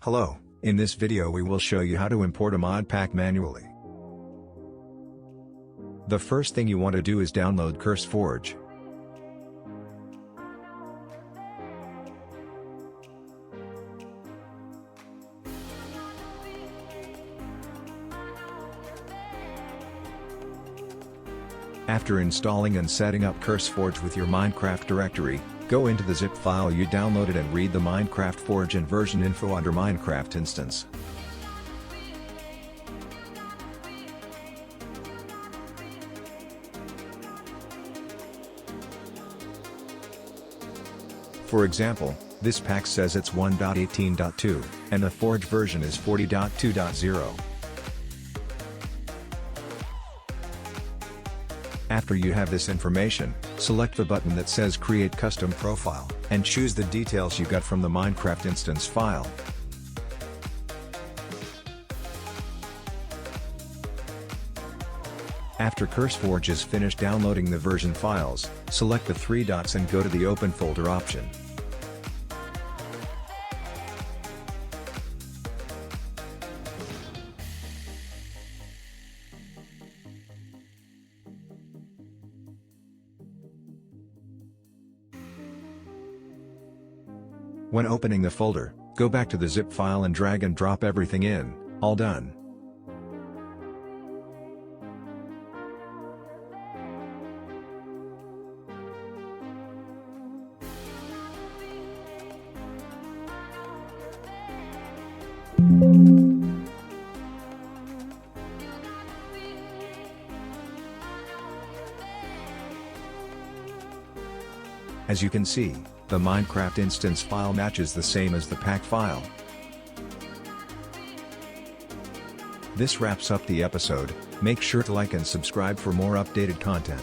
Hello, in this video we will show you how to import a mod pack manually. The first thing you want to do is download CurseForge. After installing and setting up CurseForge with your Minecraft directory, go into the zip file you downloaded and read the Minecraft Forge and version info under Minecraft instance. For example, this pack says it's 1.18.2, and the Forge version is 40.2.0. After you have this information, select the button that says Create Custom Profile, and choose the details you got from the Minecraft instance file. After CurseForge is finished downloading the version files, select the three dots and go to the Open Folder option. When opening the folder, go back to the zip file and drag and drop everything in. All done. As you can see, the Minecraft instance file matches the same as the pack file. This wraps up the episode. Make sure to like and subscribe for more updated content.